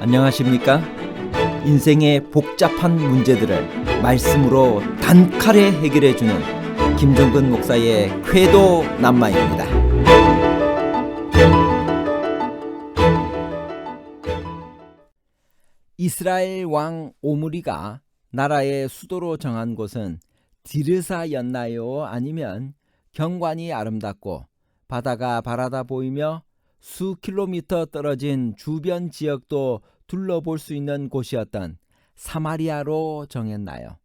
안녕하십니까? 인생의 복잡한 문제들을 말씀으로 단칼에 해결해주는 김종근 목사의 쾌도 남마입니다. 이스라엘 왕 오므리가 나라의 수도로 정한 곳은 디르사였나요? 아니면 경관이 아름답고 바다가 바라다 보이며 수 킬로미터 떨어진 주변 지역도 둘러볼 수 있는 곳이었던 사마리아로 정했나요?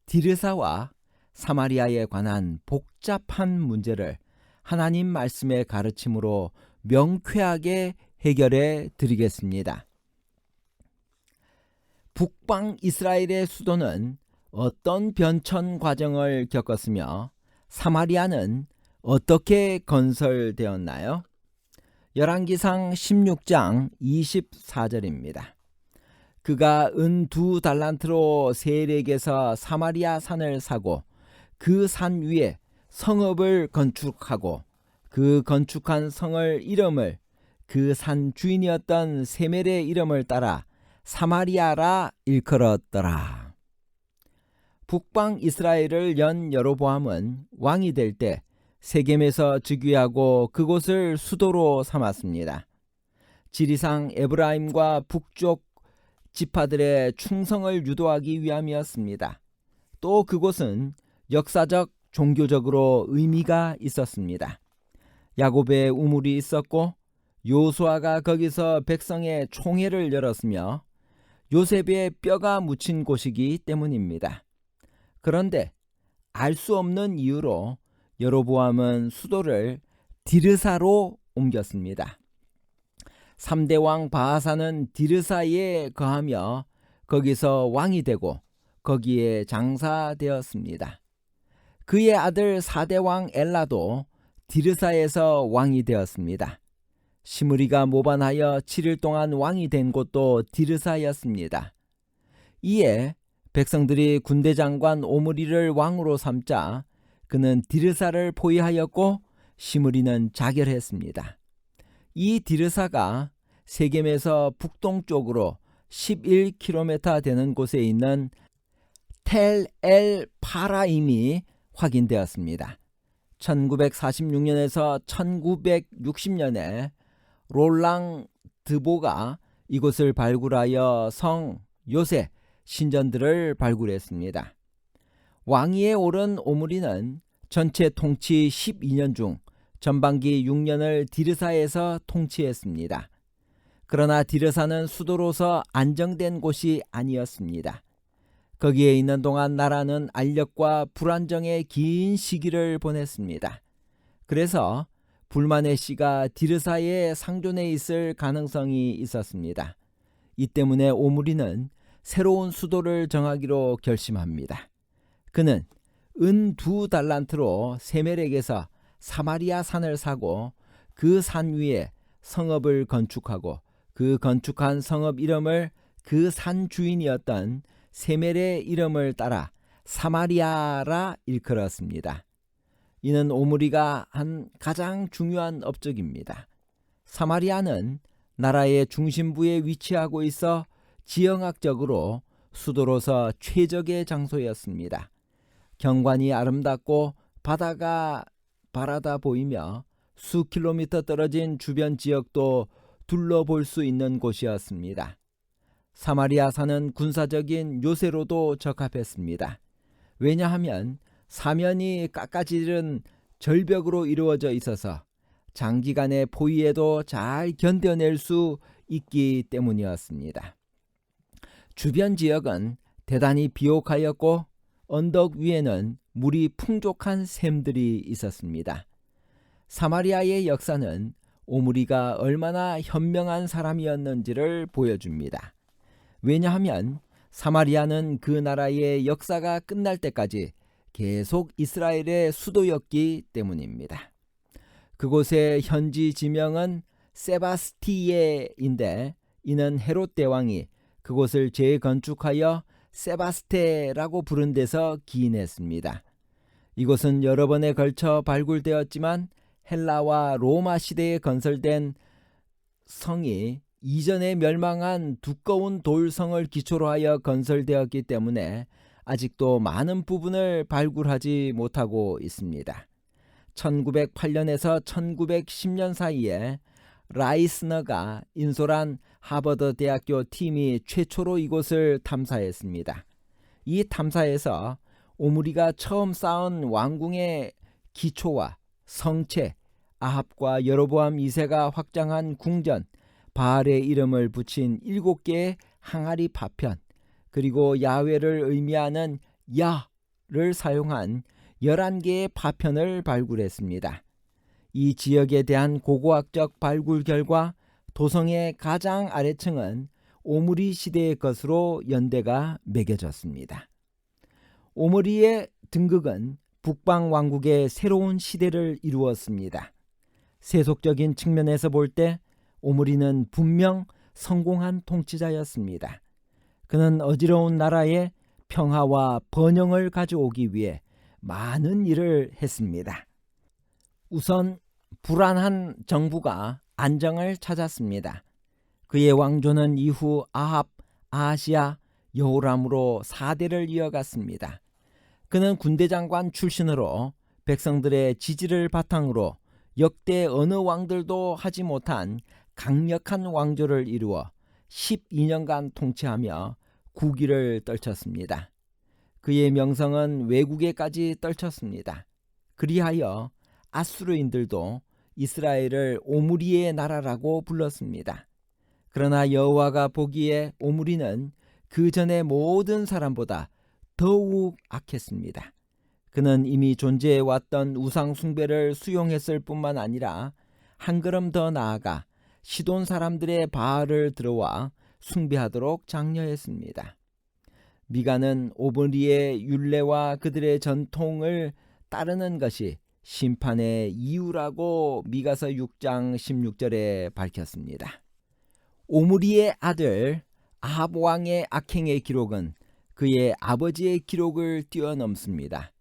디르사와 사마리아에 관한 복잡한 문제를 하나님 말씀의 가르침으로 명쾌하게 해결해 드리겠습니다. 북방 이스라엘의 수도는 어떤 변천 과정을 겪었으며 사마리아는 어떻게 건설되었나요? 열왕기상 16장 24절입니다. 그가 은 2달란트로 세렉에서 사마리아 산을 사고 그 산 위에 성읍을 건축하고 그 건축한 성을 이름을 그 산 주인이었던 세멜의 이름을 따라 사마리아라 일컬었더라. 북방 이스라엘을 연 여로보암은 왕이 될 때 세겜에서 즉위하고 그곳을 수도로 삼았습니다. 지리상 에브라임과 북쪽 지파들의 충성을 유도하기 위함이었습니다. 또 그곳은 역사적 종교적으로 의미가 있었습니다. 야곱의 우물이 있었고 요수아가 거기서 백성의 총회를 열었으며 요셉의 뼈가 묻힌 곳이기 때문입니다. 그런데 알 수 없는 이유로 여로보암은 수도를 디르사로 옮겼습니다. 3대 왕 바하사는 디르사에 거하며 거기서 왕이 되고 거기에 장사되었습니다. 그의 아들 4대 왕 엘라도 디르사에서 왕이 되었습니다. 시므리가 모반하여 7일 동안 왕이 된 곳도 디르사였습니다. 이에 백성들이 군대 장관 오므리를 왕으로 삼자 그는 디르사를 포위하였고 시므리는 자결했습니다. 이 디르사가 세겜에서 북동쪽으로 11km 되는 곳에 있는 텔 엘 파라임이 확인되었습니다. 1946년에서 1960년에 롤랑 드보가 이곳을 발굴하여 성 요새 신전들을 발굴했습니다. 왕위에 오른 오므리는 전체 통치 12년 중 전반기 6년을 디르사에서 통치했습니다. 그러나 디르사는 수도로서 안정된 곳이 아니었습니다. 거기에 있는 동안 나라는 알력과 불안정의 긴 시기를 보냈습니다. 그래서 불만의 씨가 디르사에 상존해 있을 가능성이 있었습니다. 이 때문에 오므리는 새로운 수도를 정하기로 결심합니다. 그는 은 2달란트로 세멜에게서 사마리아 산을 사고 그 산 위에 성읍을 건축하고 그 건축한 성읍 이름을 그 산 주인이었던 세멜의 이름을 따라 사마리아라 일컬었습니다. 이는 오므리가 한 가장 중요한 업적입니다. 사마리아는 나라의 중심부에 위치하고 있어 지형학적으로 수도로서 최적의 장소였습니다. 경관이 아름답고 바다가 바라다 보이며 수 킬로미터 떨어진 주변 지역도 둘러볼 수 있는 곳이었습니다. 사마리아 산은 군사적인 요새로도 적합했습니다. 왜냐하면 사면이 깎아지른 절벽으로 이루어져 있어서 장기간의 포위에도 잘 견뎌낼 수 있기 때문이었습니다. 주변 지역은 대단히 비옥하였고 언덕 위에는 물이 풍족한 샘들이 있었습니다. 사마리아의 역사는 오므리가 얼마나 현명한 사람이었는지를 보여줍니다. 왜냐하면 사마리아는 그 나라의 역사가 끝날 때까지 계속 이스라엘의 수도였기 때문입니다. 그곳의 현지 지명은 세바스티예인데 이는 헤롯 대왕이 그곳을 재건축하여 세바스테라고 부른 데서 기인했습니다. 이곳은 여러 번에 걸쳐 발굴되었지만 헬라와 로마 시대에 건설된 성이 이전에 멸망한 두꺼운 돌성을 기초로 하여 건설되었기 때문에 아직도 많은 부분을 발굴하지 못하고 있습니다. 1908년에서 1910년 사이에 라이스너가 인솔한 하버드 대학교 팀이 최초로 이곳을 탐사했습니다. 이 탐사에서 오므리가 처음 쌓은 왕궁의 기초와 성체, 아합과 여로보암 2세가 확장한 궁전, 바알의 이름을 붙인 7개의 항아리 파편, 그리고 야훼를 의미하는 야를 사용한 11개의 파편을 발굴했습니다. 이 지역에 대한 고고학적 발굴 결과 도성의 가장 아래층은 오므리 시대의 것으로 연대가 매겨졌습니다. 오므리의 등극은 북방 왕국의 새로운 시대를 이루었습니다. 세속적인 측면에서 볼 때 오므리는 분명 성공한 통치자였습니다. 그는 어지러운 나라에 평화와 번영을 가져오기 위해 많은 일을 했습니다. 우선 불안한 정부가 안정을 찾았습니다. 그의 왕조는 이후 아합, 아하시아, 여호람으로 4대를 이어갔습니다. 그는 군대장관 출신으로 백성들의 지지를 바탕으로 역대 어느 왕들도 하지 못한 강력한 왕조를 이루어 12년간 통치하며 국위를 떨쳤습니다. 그의 명성은 외국에까지 떨쳤습니다. 그리하여 아수르인들도 이스라엘을 오므리의 나라라고 불렀습니다. 그러나 여호와가 보기에 오므리는 그 전의 모든 사람보다 더욱 악했습니다. 그는 이미 존재해왔던 우상 숭배를 수용했을 뿐만 아니라 한 걸음 더 나아가 시돈 사람들의 바알을 들어와 숭배하도록 장려했습니다. 미가는 오므리의 율례와 그들의 전통을 따르는 것이 심판의 이유라고 미가서 6장 16절에 밝혔습니다. 오므리의 아들 아합 왕의 악행의 기록은 그의 아버지의 기록을 뛰어넘습니다.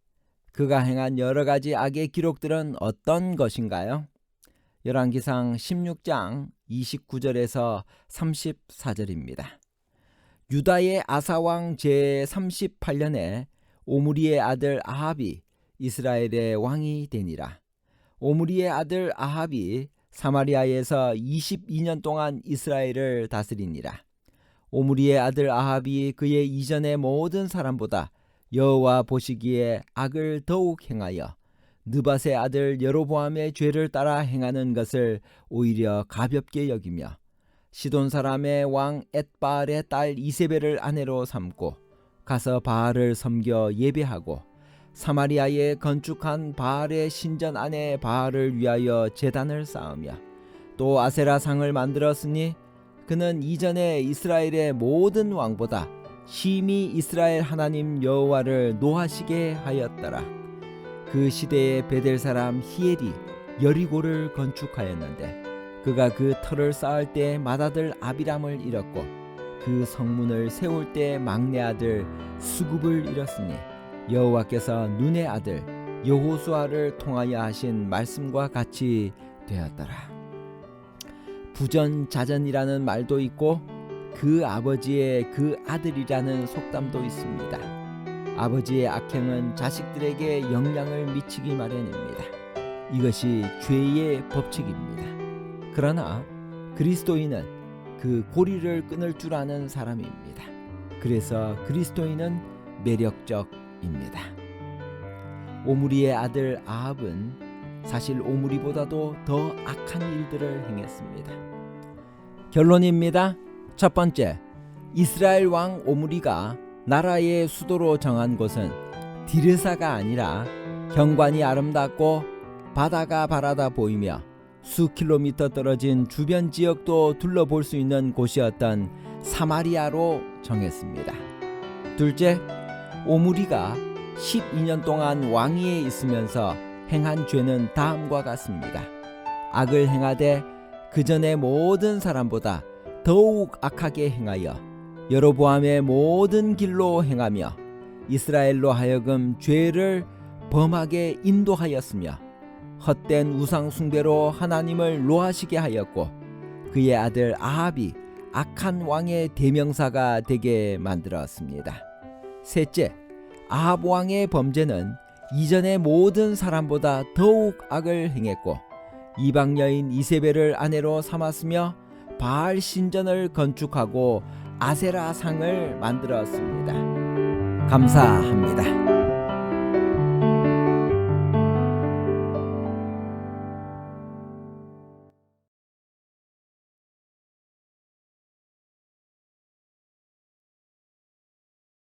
그가 행한 여러 가지 악의 기록들은 어떤 것인가요? 열왕기상 16장 29절에서 34절입니다. 유다의 아사왕 제38년에 오므리의 아들 아합이 이스라엘의 왕이 되니라. 오므리의 아들 아합이 사마리아에서 22년 동안 이스라엘을 다스리니라. 오므리의 아들 아합이 그의 이전의 모든 사람보다 여호와 보시기에 악을 더욱 행하여 느밧의 아들 여로보암의 죄를 따라 행하는 것을 오히려 가볍게 여기며 시돈 사람의 왕 엣바알의 딸 이세벨을 아내로 삼고 가서 바알을 섬겨 예배하고 사마리아에 건축한 바알의 신전 안에 바알을 위하여 제단을 쌓으며 또 아세라상을 만들었으니 그는 이전에 이스라엘의 모든 왕보다 심히 이스라엘 하나님 여호와를 노하시게 하였더라. 그 시대에 베델 사람 히엘이 여리고를 건축하였는데 그가 그 터를 쌓을 때 맏아들 아비람을 잃었고 그 성문을 세울 때 막내 아들 수굽을 잃었으니 여호와께서 눈의 아들 여호수아를 통하여 하신 말씀과 같이 되었더라. 부전자전이라는 말도 있고 그 아버지의 그 아들이라는 속담도 있습니다. 아버지의 악행은 자식들에게 영향을 미치기 마련입니다. 이것이 죄의 법칙입니다. 그러나 그리스도인은 그 고리를 끊을 줄 아는 사람입니다. 그래서 그리스도인은 매력적입니다. 오므리의 아들 아합은 사실 오므리보다도 더 악한 일들을 행했습니다. 결론입니다. 첫 번째, 이스라엘 왕 오므리가 나라의 수도로 정한 곳은 디르사가 아니라 경관이 아름답고 바다가 바라다 보이며 수 킬로미터 떨어진 주변 지역도 둘러볼 수 있는 곳이었던 사마리아로 정했습니다. 둘째, 오므리가 12년 동안 왕위에 있으면서 행한 죄는 다음과 같습니다. 악을 행하되 그 전의 모든 사람보다 더욱 악하게 행하여 여로보암의 모든 길로 행하며 이스라엘로 하여금 죄를 범하게 인도하였으며 헛된 우상 숭배로 하나님을 노하시게 하였고 그의 아들 아합이 악한 왕의 대명사가 되게 만들었습니다. 셋째, 아합 왕의 범죄는 이전의 모든 사람보다 더욱 악을 행했고 이방 여인 이세벨을 아내로 삼았으며 바알 신전을 건축하고 아세라 상을 만들었습니다. 감사합니다.